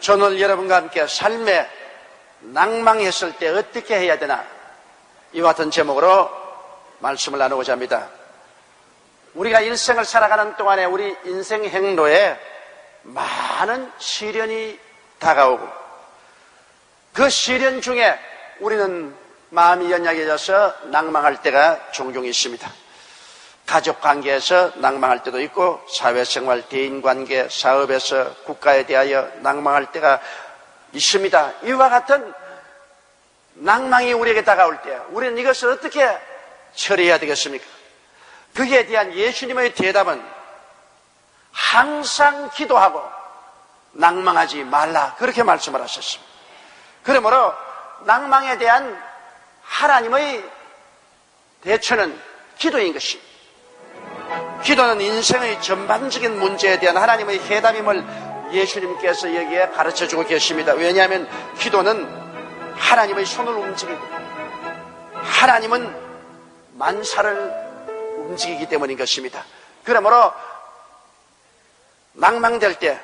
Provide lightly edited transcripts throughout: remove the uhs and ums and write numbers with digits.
저는 오늘 여러분과 함께 삶에 낭망했을 때 어떻게 해야 되나, 이와 같은 제목으로 말씀을 나누고자 합니다. 우리가 일생을 살아가는 동안에 우리 인생 행로에 많은 시련이 다가오고, 그 시련 중에 우리는 마음이 연약해져서 낭망할 때가 종종 있습니다. 가족 관계에서 낭망할 때도 있고, 사회생활, 대인관계, 사업에서 국가에 대하여 낭망할 때가 있습니다. 이와 같은 낭망이 우리에게 다가올 때 우리는 이것을 어떻게 처리해야 되겠습니까? 거기에 대한 예수님의 대답은 항상 기도하고 낭망하지 말라, 그렇게 말씀을 하셨습니다. 그러므로 낭망에 대한 하나님의 대처는 기도인 것입니다. 기도는 인생의 전반적인 문제에 대한 하나님의 해답임을 예수님께서 여기에 가르쳐주고 계십니다. 왜냐하면 기도는 하나님의 손을 움직이고 하나님은 만사를 움직이기 때문인 것입니다. 그러므로 낭망될 때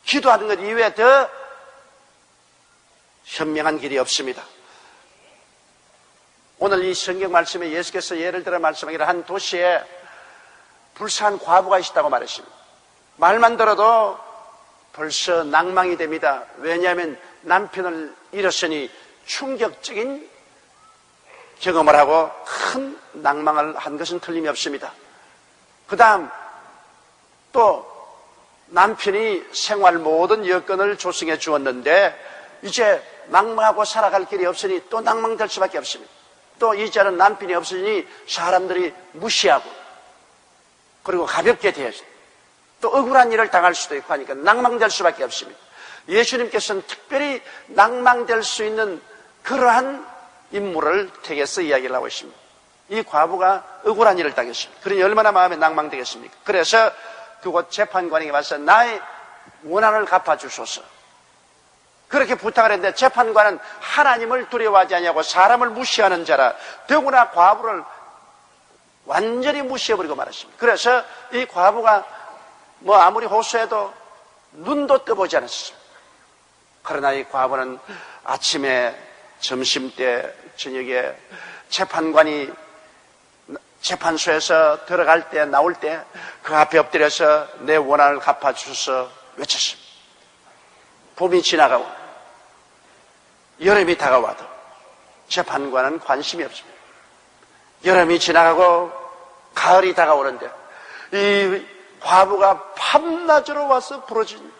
기도하는 것 이외에 더 현명한 길이 없습니다. 오늘 이 성경 말씀에 예수께서 예를 들어 말씀하기를 한 도시에 불쌍한 과부가 있다고 말했습니다. 말만 들어도 벌써 낭망이 됩니다. 왜냐하면 남편을 잃었으니 충격적인 경험을 하고 큰 낭망을 한 것은 틀림이 없습니다. 그 다음 또 남편이 생활 모든 여건을 조성해 주었는데 이제 낭망하고 살아갈 길이 없으니 또 낭망될 수밖에 없습니다. 또 이제는 남편이 없으니 사람들이 무시하고 그리고 가볍게 대해서 또 억울한 일을 당할 수도 있고 하니까 낭망될 수밖에 없습니다. 예수님께서는 특별히 낭망될 수 있는 그러한 인물을 택해서 이야기를 하고 있습니다. 이 과부가 억울한 일을 당했습니다. 그러니 얼마나 마음에 낭망되겠습니까? 그래서 그곳 재판관에게 와서 나의 원한을 갚아주소서, 그렇게 부탁을 했는데 재판관은 하나님을 두려워하지 아니하고 사람을 무시하는 자라, 더구나 과부를 완전히 무시해버리고 말았습니다. 그래서 이 과부가 아무리 호소해도 눈도 떠보지 않았습니다. 그러나 이 과부는 아침에, 점심때, 저녁에 재판관이 재판소에서 들어갈 때, 나올 때 그 앞에 엎드려서 내 원한을 갚아주셔서 외쳤습니다. 봄이 지나가고 여름이 다가와도 재판관은 관심이 없습니다. 여름이 지나가고 가을이 다가오는데 이 과부가 밤낮으로 와서 부러진,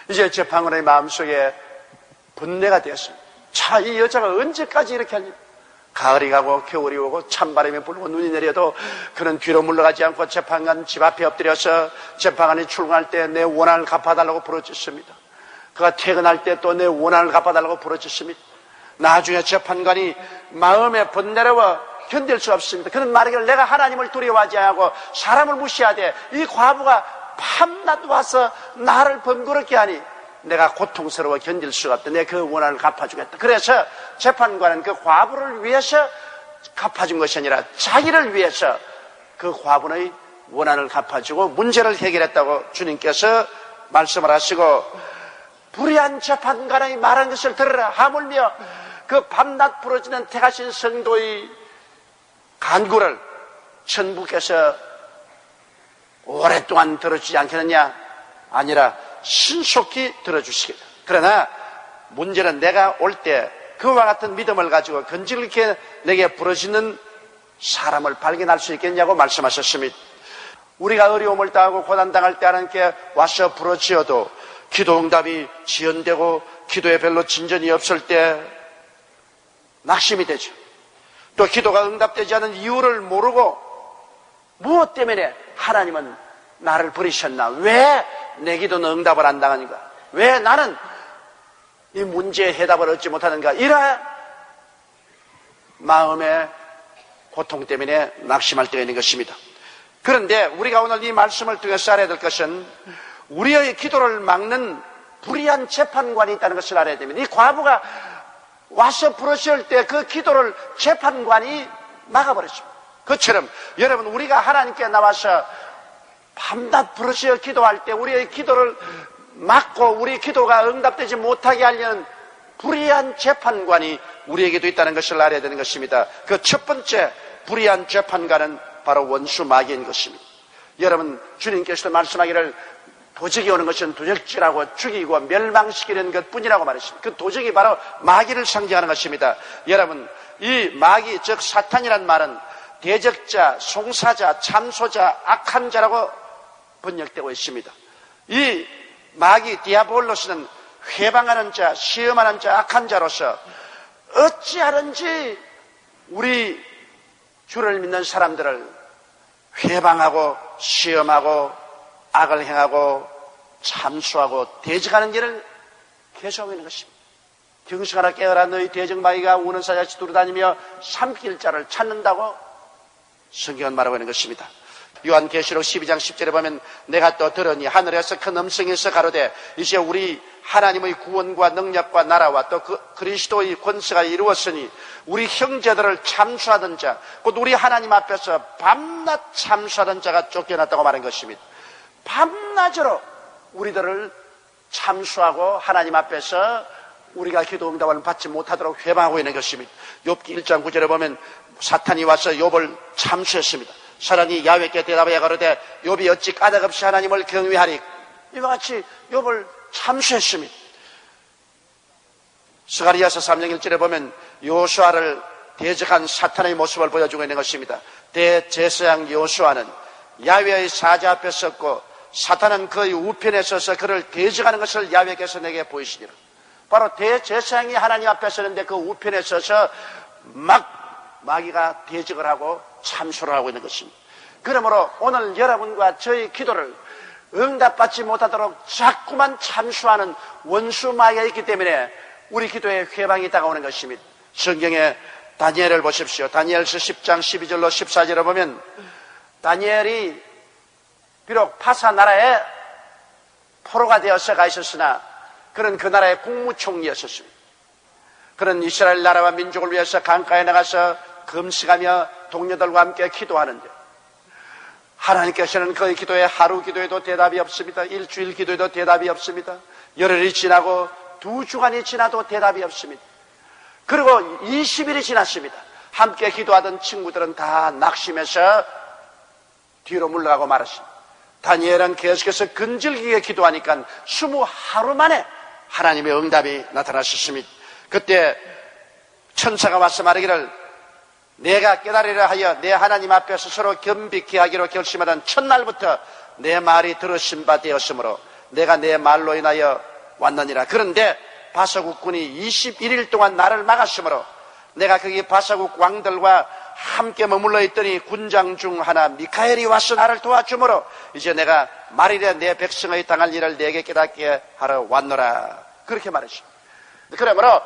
이제 재판관의 마음속에 분내가 되었습니다. 자, 이 여자가 언제까지 이렇게 하니? 가을이 가고 겨울이 오고 찬바람이 불고 눈이 내려도 그는 뒤로 물러가지 않고 재판관 집 앞에 엎드려서 재판관이 출근할 때 내 원한을 갚아달라고 부르짖습니다. 그가 퇴근할 때 또 내 원한을 갚아달라고 부르짖습니다. 나중에 재판관이 마음에 번뇌로워 견딜 수 없습니다. 그는 말하기를 내가 하나님을 두려워하지 않고 사람을 무시하되 이 과부가 밤낮 와서 나를 번거롭게 하니 내가 고통스러워 견딜 수가 없다. 내가 그 원한을 갚아주겠다. 그래서 재판관은 그 과부를 위해서 갚아준 것이 아니라 자기를 위해서 그 과부의 원한을 갚아주고 문제를 해결했다고 주님께서 말씀을 하시고, 불의한 재판관의 말한 것을 들으라. 하물며 그 밤낮 부러지는 택하신 성도의 간구를 천부께서 오랫동안 들어주지 않겠느냐? 아니라 신속히 들어주시겠다. 그러나 문제는 내가 올 때 그와 같은 믿음을 가지고 건질게 내게 부르시는 사람을 발견할 수 있겠냐고 말씀하셨습니다. 우리가 어려움을 당하고 고난당할 때 하나님께 와서 부르짖어도 기도 응답이 지연되고 기도에 별로 진전이 없을 때 낙심이 되죠. 또 기도가 응답되지 않은 이유를 모르고 무엇 때문에 하나님은 나를 버리셨나? 왜 내 기도는 응답을 안 당하는가? 왜 나는 이 문제의 해답을 얻지 못하는가? 이런 마음의 고통 때문에 낙심할 때가 있는 것입니다. 그런데 우리가 오늘 이 말씀을 통해서 알아야 될 것은 우리의 기도를 막는 불의한 재판관이 있다는 것을 알아야 됩니다. 이 과부가 와서 부르실 때 그 기도를 재판관이 막아버렸습니다. 그처럼 여러분, 우리가 하나님께 나와서 밤낮 부르짖어 기도할 때 우리의 기도를 막고 우리 기도가 응답되지 못하게 하려는 불의한 재판관이 우리에게도 있다는 것을 알아야 되는 것입니다. 그 첫 번째 불의한 재판관은 바로 원수 마귀인 것입니다. 여러분, 주님께서도 말씀하기를 도적이 오는 것은 도적질하고 죽이고 멸망시키는 것뿐이라고 말했습니다. 그 도적이 바로 마귀를 상징하는 것입니다. 여러분, 이 마귀, 즉 사탄이란 말은 대적자, 송사자, 참소자, 악한 자라고 번역되고 있습니다. 이 마귀 디아볼로스는 회방하는 자, 시험하는 자, 악한 자로서 어찌하든지 우리 주를 믿는 사람들을 회방하고 시험하고 악을 행하고 참수하고 대적하는 길을 계속하고 있는 것입니다. 경승하라 깨어라, 너희 대적 마귀가 우는 사자같이 두루다니며 삼킬 자를 찾는다고 성경은 말하고 있는 것입니다. 요한계시록 12장 10절에 보면 내가 또 들으니 하늘에서 큰 음성에서 가로되 이제 우리 하나님의 구원과 능력과 나라와 또 그리스도의 권세가 이루었으니 우리 형제들을 참수하던 자, 곧 우리 하나님 앞에서 밤낮 참수하던 자가 쫓겨났다고 말한 것입니다. 밤낮으로 우리들을 참수하고 하나님 앞에서 우리가 기도 응답을 받지 못하도록 회방하고 있는 것입니다. 욥기 1장 9절에 보면 사탄이 와서 욥을 참수했습니다. 사탄이 야훼께 대답하여 가로되 욥이 어찌 까닭없이 하나님을 경외하리. 이와 같이 욥을 참수했습니다. 스가리야서 3장 1절에 보면 여호수아를 대적한 사탄의 모습을 보여주고 있는 것입니다. 대제사장 여호수아는 야훼의 사자 앞에 섰고 사탄은 그의 우편에 서서 그를 대적하는 것을 야훼께서 내게 보이시니라. 바로 대제사장이 하나님 앞에 서는데 그 우편에 서서 마귀가 대적을 하고 참소를 하고 있는 것입니다. 그러므로 오늘 여러분과 저희 기도를 응답받지 못하도록 자꾸만 참수하는 원수 마귀가 있기 때문에 우리 기도에 회방이 다가오는 것입니다. 성경에 다니엘을 보십시오. 다니엘서 10장 12절로 14절에 보면 다니엘이 비록 파사 나라에 포로가 되어서 가 있었으나 그는 그 나라의 국무총리였었습니다. 그는 이스라엘 나라와 민족을 위해서 강가에 나가서 금식하며 동료들과 함께 기도하는데 하나님께서는 그의 기도에 하루 기도에도 대답이 없습니다. 일주일 기도에도 대답이 없습니다. 열흘이 지나고 2주간이 지나도 대답이 없습니다. 그리고 20일이 지났습니다. 함께 기도하던 친구들은 다 낙심해서 뒤로 물러가고 말았습니다. 다니엘은 계속해서 근질기게 기도하니까 20하루 만에 하나님의 응답이 나타났습니다. 그때 천사가 와서 말하기를 내가 깨달으려 하여 내 하나님 앞에 스스로 겸비케 하기로 결심하던 첫날부터 내 말이 들으신 바 되었으므로 내가 내 말로 인하여 왔느니라. 그런데 바사국군이 21일 동안 나를 막았으므로 내가 거기 바사국 왕들과 함께 머물러 있더니 군장 중 하나 미카엘이 와서 나를 도와주므로 이제 내가 말일에 내 백성의 당할 일을 내게 깨닫게 하러 왔노라. 그렇게 말했습니다. 그러므로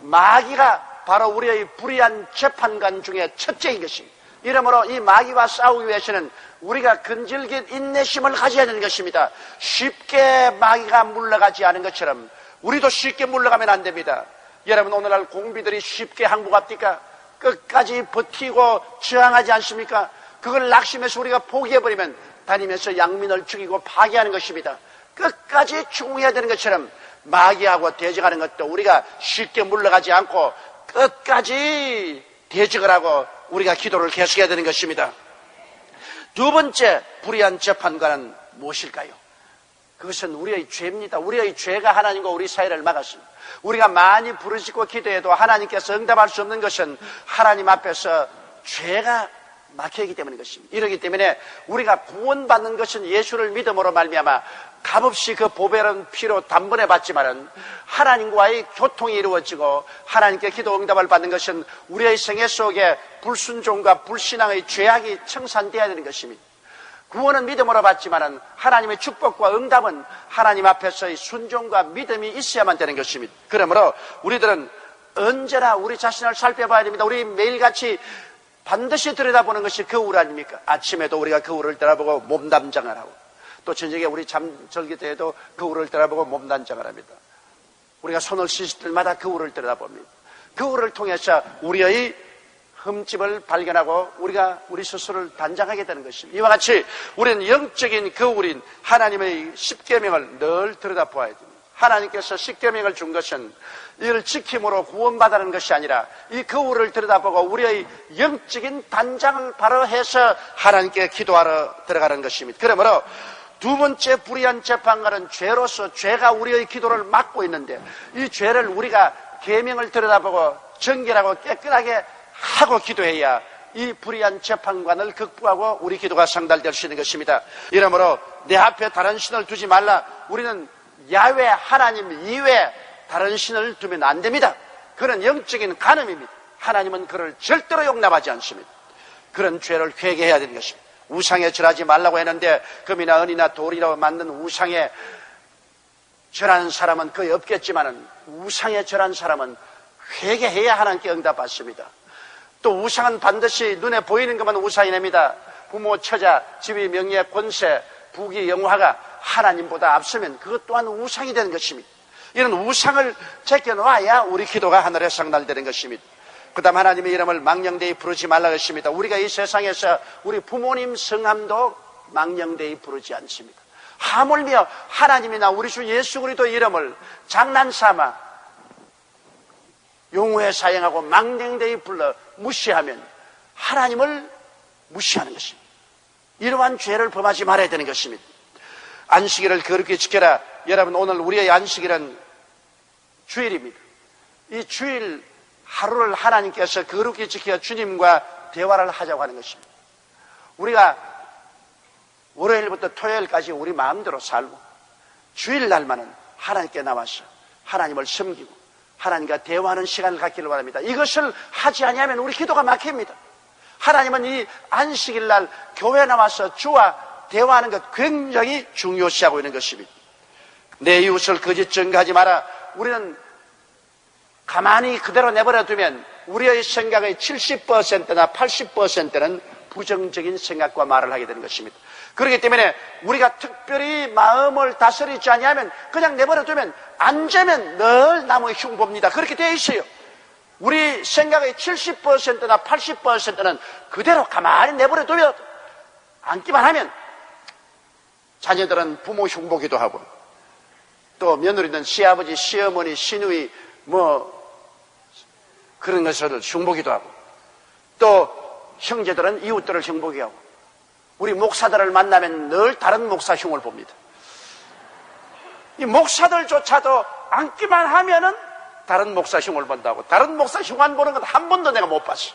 마귀가 바로 우리의 불의한 재판관 중에 첫째인 것입니다. 이러므로 이 마귀와 싸우기 위해서는 우리가 근질긴 인내심을 가져야 되는 것입니다. 쉽게 마귀가 물러가지 않은 것처럼 우리도 쉽게 물러가면 안 됩니다. 여러분, 오늘날 공비들이 쉽게 항복합니까? 끝까지 버티고 저항하지 않습니까? 그걸 낙심해서 우리가 포기해버리면 다니면서 양민을 죽이고 파괴하는 것입니다. 끝까지 충성해야 되는 것처럼 마귀하고 대적하는 것도 우리가 쉽게 물러가지 않고 끝까지 대적을 하고 우리가 기도를 계속해야 되는 것입니다. 두 번째 불의한 재판관은 무엇일까요? 그것은 우리의 죄입니다. 우리의 죄가 하나님과 우리 사이를 막았습니다. 우리가 많이 부르짖고 기도해도 하나님께서 응답할 수 없는 것은 하나님 앞에서 죄가 막혀있기 때문인 것입니다. 이러기 때문에 우리가 구원받는 것은 예수를 믿음으로 말미암아 값없이 그 보배로운 피로 단번에 받지만은 하나님과의 교통이 이루어지고 하나님께 기도 응답을 받는 것은 우리의 생애 속에 불순종과 불신앙의 죄악이 청산되어야 되는 것입니다. 구원은 믿음으로 받지만은 하나님의 축복과 응답은 하나님 앞에서의 순종과 믿음이 있어야만 되는 것입니다. 그러므로 우리들은 언제나 우리 자신을 살펴봐야 됩니다. 우리 매일같이 반드시 들여다보는 것이 거울 아닙니까? 아침에도 우리가 거울을 들여다보고 몸담장을 하고 또 저녁에 우리 잠들기 때에도 거울을 들여다보고 몸담장을 합니다. 우리가 손을 씻을 때마다 거울을 들여다봅니다. 거울을 통해서 우리의 흠집을 발견하고 우리가 우리 스스로를 단장하게 되는 것입니다. 이와 같이 우리는 영적인 거울인 하나님의 십계명을 늘 들여다보아야 됩니다. 하나님께서 십계명을 준 것은 이를 지킴으로 구원받는 것이 아니라 이 거울을 들여다보고 우리의 영적인 단장을 바로 해서 하나님께 기도하러 들어가는 것입니다. 그러므로 두 번째 불의한 재판관은 죄로서 죄가 우리의 기도를 막고 있는데 이 죄를 우리가 계명을 들여다보고 정결하고 깨끗하게 하고 기도해야 이 불의한 재판관을 극복하고 우리 기도가 상달될 수 있는 것입니다. 이러므로 내 앞에 다른 신을 두지 말라. 우리는 야훼 하나님 이외에 다른 신을 두면 안 됩니다. 그런 영적인 간음입니다. 하나님은 그를 절대로 용납하지 않습니다. 그런 죄를 회개해야 되는 것입니다. 우상에 절하지 말라고 했는데 금이나 은이나 돌이라고 만든 우상에 절하는 사람은 거의 없겠지만 우상에 절한 사람은 회개해야 하나님께 응답받습니다. 또 우상은 반드시 눈에 보이는 것만 우상이 됩니다. 부모, 처자, 지위, 명예, 권세, 부귀, 영화가 하나님보다 앞서면 그것 또한 우상이 되는 것입니다. 이런 우상을 제껴놓아야 우리 기도가 하늘에 상달되는 것입니다. 그 다음 하나님의 이름을 망령되이 부르지 말라고 했습니다. 우리가 이 세상에서 우리 부모님 성함도 망령되이 부르지 않습니다. 하물며 하나님이나 우리 주 예수 그리스도 이름을 장난삼아 용어에 사용하고 망령되이 불러 무시하면 하나님을 무시하는 것입니다. 이러한 죄를 범하지 말아야 되는 것입니다. 안식일을 거룩히 지켜라. 여러분, 오늘 우리의 안식일은 주일입니다. 이 주일 하루를 하나님께서 거룩히 지켜 주님과 대화를 하자고 하는 것입니다. 우리가 월요일부터 토요일까지 우리 마음대로 살고 주일날만은 하나님께 나와서 하나님을 섬기고 하나님과 대화하는 시간을 갖기를 바랍니다. 이것을 하지 아니하면 우리 기도가 막힙니다. 하나님은 이 안식일날 교회에 나와서 주와 대화하는 것 굉장히 중요시하고 있는 것입니다. 내 이웃을 거짓 증거하지 마라. 우리는 가만히 그대로 내버려 두면 우리의 생각의 70%나 80%는 부정적인 생각과 말을 하게 되는 것입니다. 그렇기 때문에 우리가 특별히 마음을 다스리지 아니하면 그냥 내버려 두면 안 되면 늘 남의 흉보입니다. 그렇게 되어 있어요. 우리 생각의 70%나 80%는 그대로 가만히 내버려 두면 앉기만 하면 자녀들은 부모 흉보기도 하고 또 며느리는 시아버지, 시어머니, 시누이 그런 것을 흉보기도 하고 또 형제들은 이웃들을 흉보게 하고 우리 목사들을 만나면 늘 다른 목사 흉을 봅니다. 이 목사들조차도 앉기만 하면은 다른 목사 흉을 본다고. 다른 목사 흉 안 보는 건 한 번도 내가 못 봤어.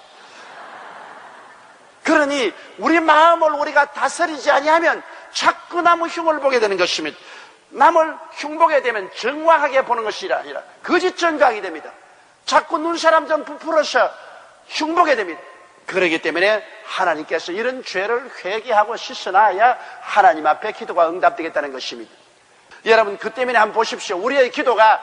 그러니 우리 마음을 우리가 다스리지 아니하면 자꾸 남의 흉을 보게 되는 것입니다. 남을 흉보게 되면 정확하게 보는 것이 아니라 거짓 증거하게 됩니다. 자꾸 눈사람 좀 부풀어서 흉보게 됩니다. 그렇기 때문에 하나님께서 이런 죄를 회개하고 씻어놔야 하나님 앞에 기도가 응답되겠다는 것입니다. 여러분, 그 때문에 한번 보십시오. 우리의 기도가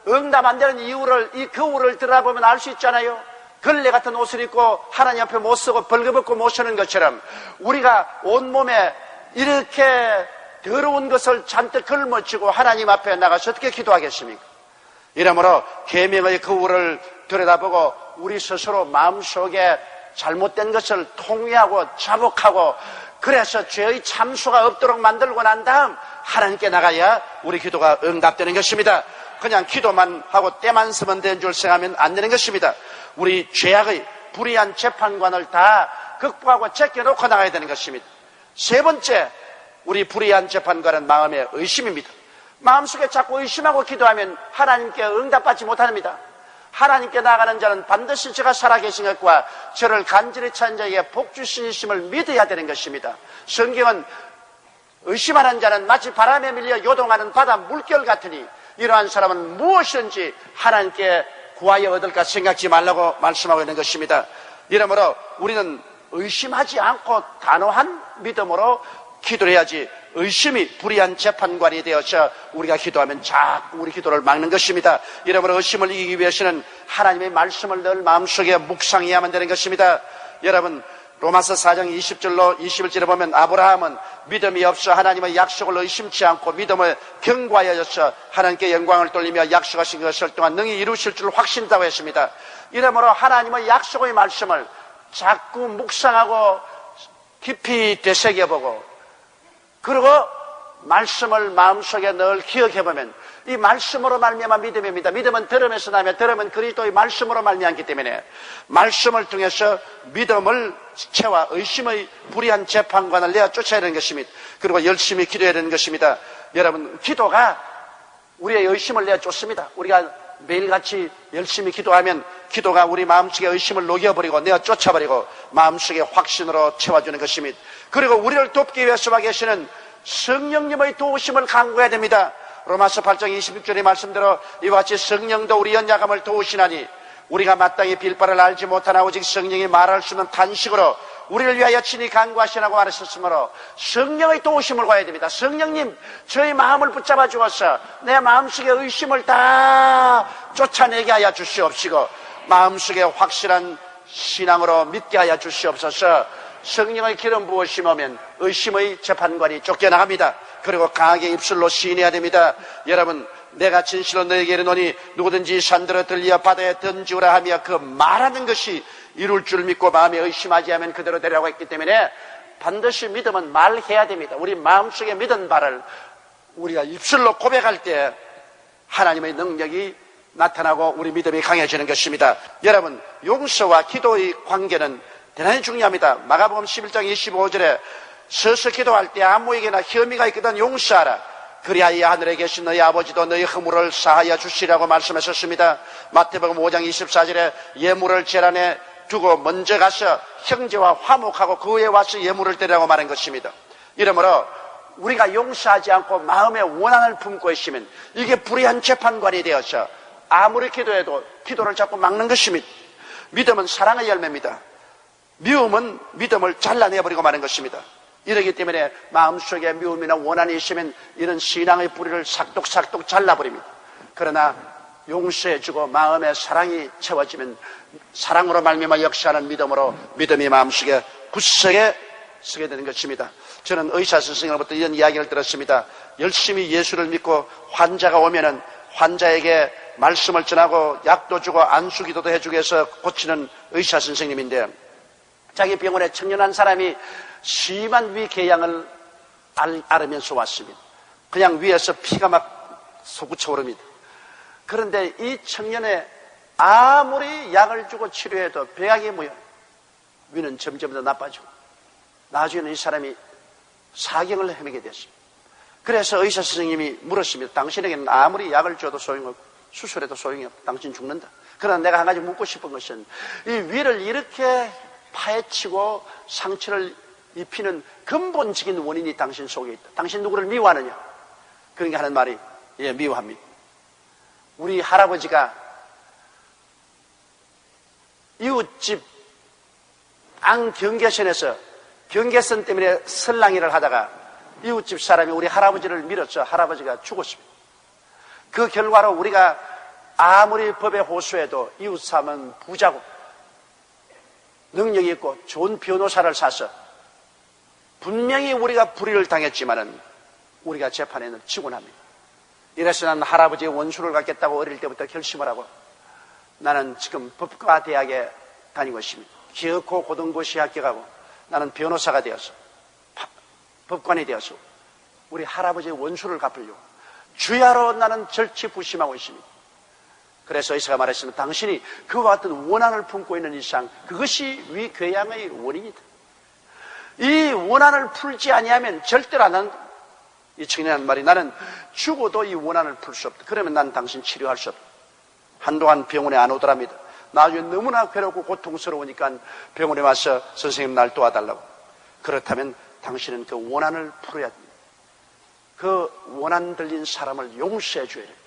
응답 안 되는 이유를 이 거울을 들여다보면 알 수 있잖아요. 걸레 같은 옷을 입고 하나님 앞에 못 서고 벌거벗고 못 서는 것처럼 우리가 온몸에 이렇게 더러운 것을 잔뜩 걸머쥐고 하나님 앞에 나가서 어떻게 기도하겠습니까? 이러므로 계명의 거울을 들여다보고 우리 스스로 마음속에 잘못된 것을 통회하고 자복하고 그래서 죄의 참수가 없도록 만들고 난 다음 하나님께 나가야 우리 기도가 응답되는 것입니다. 그냥 기도만 하고 때만 쓰면 되는 줄 생각하면 안 되는 것입니다. 우리 죄악의 불의한 재판관을 다 극복하고 제껴놓고 나가야 되는 것입니다. 세 번째, 우리 불의한 재판관은 마음의 의심입니다. 마음속에 자꾸 의심하고 기도하면 하나님께 응답받지 못합니다. 하나님께 나아가는 자는 반드시 제가 살아계신 것과 저를 간절히 찾는 자에게 복주시심을 믿어야 되는 것입니다. 성경은 의심하는 자는 마치 바람에 밀려 요동하는 바다 물결 같으니 이러한 사람은 무엇이든지 하나님께 구하여 얻을까 생각지 말라고 말씀하고 있는 것입니다. 이러므로 우리는 의심하지 않고 단호한 믿음으로 기도를 해야지 의심이 불의한 재판관이 되어서 우리가 기도하면 자꾸 우리 기도를 막는 것입니다. 이러므로 의심을 이기기 위해서는 하나님의 말씀을 늘 마음속에 묵상해야만 되는 것입니다. 여러분, 로마서 4장 20절로 21절에 보면 아브라함은 믿음이 없어 하나님의 약속을 의심치 않고 믿음을 견고하여서 하나님께 영광을 돌리며 약속하신 것을 또한 능히 이루실 줄 확신했다고 했습니다. 이러므로 하나님의 약속의 말씀을 자꾸 묵상하고 깊이 되새겨보고 그리고 말씀을 마음속에 늘 기억해보면 이 말씀으로 말미암아 믿음입니다. 믿음은 들음에서 나며 들음은 그리스도의 말씀으로 말미암기 때문에 말씀을 통해서 믿음을 채와 의심의 불의한 재판관을 내어 쫓아야 되는 것입니다. 그리고 열심히 기도해야 되는 것입니다. 여러분, 기도가 우리의 의심을 내어 쫓습니다. 우리가 매일같이 열심히 기도하면 기도가 우리 마음속에 의심을 녹여버리고 내어 쫓아버리고 마음속에 확신으로 채워주는 것입니다. 그리고 우리를 돕기 위해서 와 계시는 성령님의 도우심을 간구해야 됩니다. 로마서 8장 26절의 말씀대로 이와 같이 성령도 우리 연약함을 도우시나니 우리가 마땅히 빌 바를 알지 못하나 오직 성령이 말할 수 없는 탄식으로 우리를 위하여 친히 간구하시라고 말하셨으므로 성령의 도우심을 구해야 됩니다. 성령님, 저희 마음을 붙잡아 주어서 내 마음속의 의심을 다 쫓아내게 하여 주시옵시고 마음속에 확실한 신앙으로 믿게 하여 주시옵소서. 성령의 기름 부으심하면 의심의 재판관이 쫓겨나갑니다. 그리고 강하게 입술로 시인해야 됩니다. 여러분, 내가 진실로 너에게 이르노니 누구든지 산들어 들려 바다에 던지우라 하며 그 말하는 것이 이룰 줄 믿고 마음에 의심하지 않으면 그대로 되라고 했기 때문에 반드시 믿음은 말해야 됩니다. 우리 마음속에 믿은 바를 우리가 입술로 고백할 때 하나님의 능력이 나타나고 우리 믿음이 강해지는 것입니다. 여러분, 용서와 기도의 관계는 대단히 중요합니다. 마가복음 11장 25절에 서서 기도할 때 아무에게나 혐의가 있거든 용서하라. 그리하여 하늘에 계신 너희 아버지도 너희 허물을 사하여 주시라고 말씀하셨습니다. 마태복음 5장 24절에 예물을 제란에 두고 먼저 가서 형제와 화목하고 그 후에 와서 예물을 드리라고 말한 것입니다. 이러므로 우리가 용서하지 않고 마음에 원한을 품고 있으면 이게 불의한 재판관이 되어서 아무리 기도해도 기도를 자꾸 막는 것입니다. 믿음은 사랑의 열매입니다. 미움은 믿음을 잘라내버리고 마는 것입니다. 이러기 때문에 마음속에 미움이나 원한이 있으면 이런 신앙의 뿌리를 삭독삭독 잘라버립니다. 그러나 용서해주고 마음에 사랑이 채워지면 사랑으로 말미암아 역사하는 믿음으로 믿음이 마음속에 굳세게 서게 되는 것입니다. 저는 의사 선생님으로부터 이런 이야기를 들었습니다. 열심히 예수를 믿고 환자가 오면은 환자에게 말씀을 전하고 약도 주고 안수기도도 해주고 해서 고치는 의사 선생님인데 자기 병원에 청년 한 사람이 심한 위궤양을 앓으면서 왔습니다. 그냥 위에서 피가 막 솟구쳐 오릅니다. 그런데 이 청년에 아무리 약을 주고 치료해도 배약이 뭐야? 위는 점점 더 나빠지고 나중에는 이 사람이 사경을 헤매게 됐습니다. 그래서 의사 선생님이 물었습니다. 당신에게는 아무리 약을 줘도 소용없고 수술해도 소용이 없다. 당신 죽는다. 그러나 내가 한 가지 묻고 싶은 것은 이 위를 이렇게 파헤치고 상처를 입히는 근본적인 원인이 당신 속에 있다. 당신 누구를 미워하느냐? 그러니까 하는 말이 예, 미워합니다. 우리 할아버지가 이웃집 안 경계선에서 경계선 때문에 설랑이를 하다가 이웃집 사람이 우리 할아버지를 밀었죠. 할아버지가 죽었습니다. 그 결과로 우리가 아무리 법에 호소해도 이웃 사람은 부자고 능력이 있고 좋은 변호사를 사서 분명히 우리가 불의를 당했지만은 우리가 재판에는 지고 납니다. 이래서 나는 할아버지의 원수를 갖겠다고 어릴 때부터 결심을 하고 나는 지금 법과 대학에 다니고 있습니다. 기어코 고등고시 합격하고 나는 변호사가 되어서 법관이 되어서 우리 할아버지의 원수를 갚으려고 주야로 나는 절치부심하고 있습니다. 그래서 의사가 말했습니다. 당신이 그와 같은 원한을 품고 있는 이상 그것이 위궤양의 원인이다. 이 원한을 풀지 아니하면 절대로 안 한다. 이 청년한 말이 나는 죽어도 이 원한을 풀 수 없다. 그러면 난 당신 치료할 수 없다. 한동안 병원에 안 오더랍니다. 나중에 너무나 괴롭고 고통스러우니까 병원에 와서 선생님 날 도와달라고. 그렇다면 당신은 그 원한을 풀어야 됩니다. 그 원한 들린 사람을 용서해 줘야 됩니다.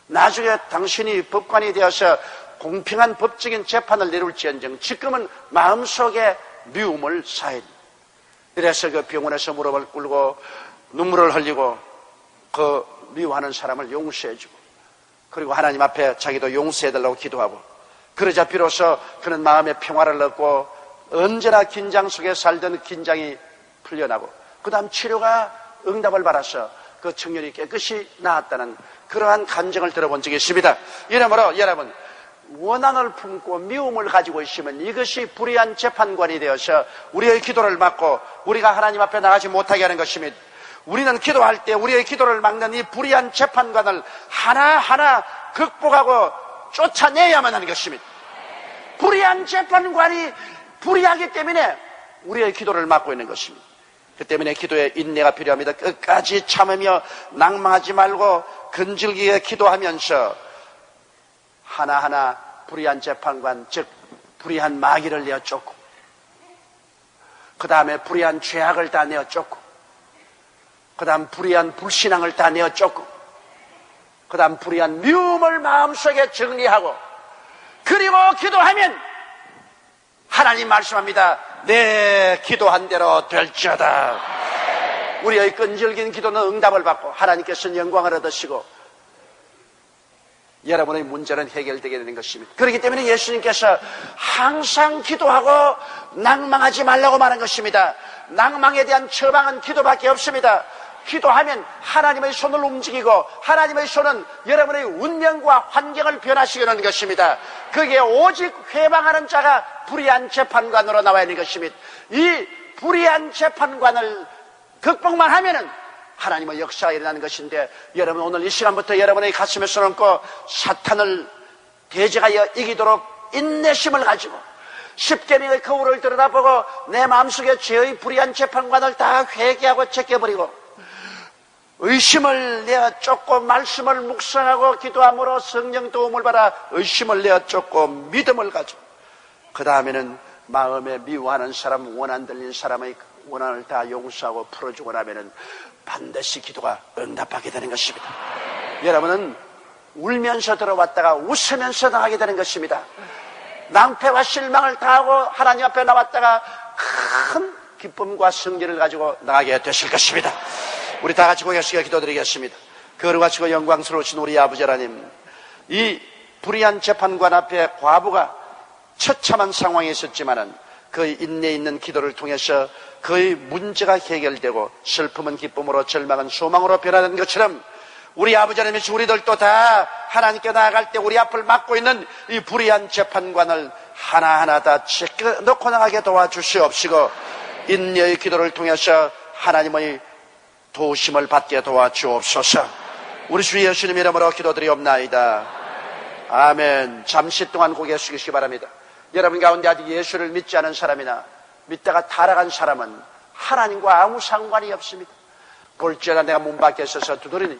나중에 당신이 법관이 되어서 공평한 법적인 재판을 내릴지언정 지금은 마음속에 미움을 사야 됩니다. 이래서 그 병원에서 무릎을 꿇고 눈물을 흘리고 그 미워하는 사람을 용서해주고 그리고 하나님 앞에 자기도 용서해달라고 기도하고 그러자 비로소 그는 마음의 평화를 얻고 언제나 긴장 속에 살던 긴장이 풀려나고 그 다음 치료가 응답을 받아서 그 청년이 깨끗이 나았다는 그러한 감정을 들어본 적이 있습니다. 이러므로 여러분, 원한을 품고 미움을 가지고 있으면 이것이 불의한 재판관이 되어서 우리의 기도를 막고 우리가 하나님 앞에 나가지 못하게 하는 것입니다. 우리는 기도할 때 우리의 기도를 막는 이 불의한 재판관을 하나하나 극복하고 쫓아내야만 하는 것입니다. 불의한 재판관이 불의하기 때문에 우리의 기도를 막고 있는 것입니다. 그 때문에 기도에 인내가 필요합니다. 끝까지 참으며 낭망하지 말고 근질기게 기도하면서 하나하나 불의한 재판관, 즉 불의한 마귀를 내어 쫓고 그 다음에 불의한 죄악을 다 내어 쫓고 그 다음 불의한 불신앙을 다 내어 쫓고 그 다음 불의한 미움을 마음속에 정리하고 그리고 기도하면 하나님 말씀합니다. 내 기도한 대로 될지어다. 우리의 끈질긴 기도는 응답을 받고 하나님께서는 영광을 얻으시고 여러분의 문제는 해결되게 되는 것입니다. 그렇기 때문에 예수님께서 항상 기도하고 낭망하지 말라고 말한 것입니다. 낭망에 대한 처방은 기도밖에 없습니다. 기도하면 하나님의 손을 움직이고 하나님의 손은 여러분의 운명과 환경을 변화시키게 하는 것입니다. 그게 오직 회방하는 자가 불의한 재판관으로 나와 있는 것입니다. 이 불의한 재판관을 극복만 하면은 하나님의 역사가 일어나는 것인데 여러분 오늘 이 시간부터 여러분의 가슴에 손을 얹고 사탄을 대적하여 이기도록 인내심을 가지고 십계명의 거울을 들여다보고 내 마음속에 죄의 불의한 재판관을 다 회개하고 제껴버리고 의심을 내어 쫓고 말씀을 묵상하고 기도함으로 성령 도움을 받아 의심을 내어 쫓고 믿음을 가지고 그 다음에는 마음에 미워하는 사람, 원한 들린 사람의 원한을 다 용서하고 풀어주고 나면은 반드시 기도가 응답하게 되는 것입니다. 여러분은 울면서 들어왔다가 웃으면서 나가게 되는 것입니다. 낭패와 실망을 다하고 하나님 앞에 나왔다가 큰 기쁨과 승리를 가지고 나가게 되실 것입니다. 우리 다 같이 고개숙여 기도드리겠습니다. 거룩하시고 영광스러우신 우리 아버지 하나님, 이 불의한 재판관 앞에 과부가 처참한 상황에 있었지만은 그의 인내 있는 기도를 통해서 그의 문제가 해결되고 슬픔은 기쁨으로 절망은 소망으로 변화된 것처럼 우리 아버지 하나님이 우리들도 다 하나님께 나아갈 때 우리 앞을 막고 있는 이 불의한 재판관을 하나하나 다 제껴놓고 나가게 도와주시옵시고 인내의 기도를 통해서 하나님의 도우심을 받게 도와주옵소서. 우리 주 예수님 이름으로 기도드리옵나이다. 아멘. 잠시 동안 고개 숙이시기 바랍니다. 여러분 가운데 아직 예수를 믿지 않은 사람이나 믿다가 타락한 사람은 하나님과 아무 상관이 없습니다. 볼지어다 내가 문 밖에 서서 두드리니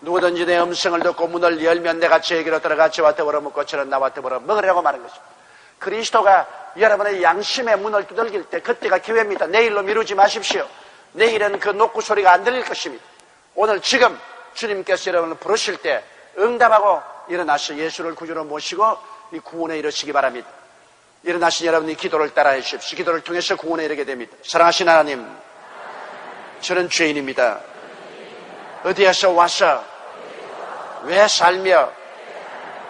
누구든지 내 음성을 듣고 문을 열면 내가 저에게로 들어가 저와 더불어 먹고 저는 나와 더불어 먹으려고 말하는 것입니다. 그리스도가 여러분의 양심의 문을 두들길 때 그때가 기회입니다. 내일로 미루지 마십시오. 내일은 그 노크 소리가 안 들릴 것입니다. 오늘 지금 주님께서 여러분을 부르실 때 응답하고 일어나서 예수를 구주로 모시고 이 구원에 이르시기 바랍니다. 일어나신 여러분이 기도를 따라해 주십시오. 기도를 통해서 구원에 이르게 됩니다. 사랑하신 하나님, 저는 죄인입니다. 어디에서 와서 왜 살며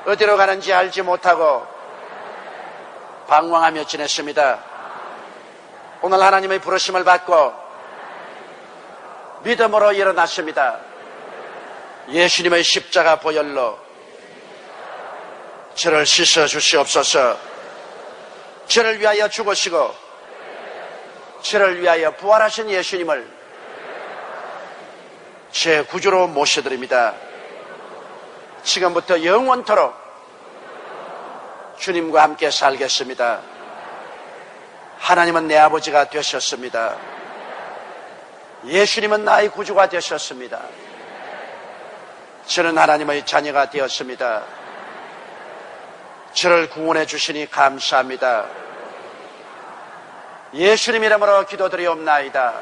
어디로 가는지 알지 못하고 방황하며 지냈습니다. 오늘 하나님의 부르심을 받고 믿음으로 일어났습니다. 예수님의 십자가 보혈로 저를 씻어 주시옵소서. 저를 위하여 죽으시고 저를 위하여 부활하신 예수님을 제 구주로 모셔드립니다. 지금부터 영원토록 주님과 함께 살겠습니다. 하나님은 내 아버지가 되셨습니다. 예수님은 나의 구주가 되셨습니다. 저는 하나님의 자녀가 되었습니다. 저를 구원해 주시니 감사합니다. 예수님 이름으로 기도드리옵나이다.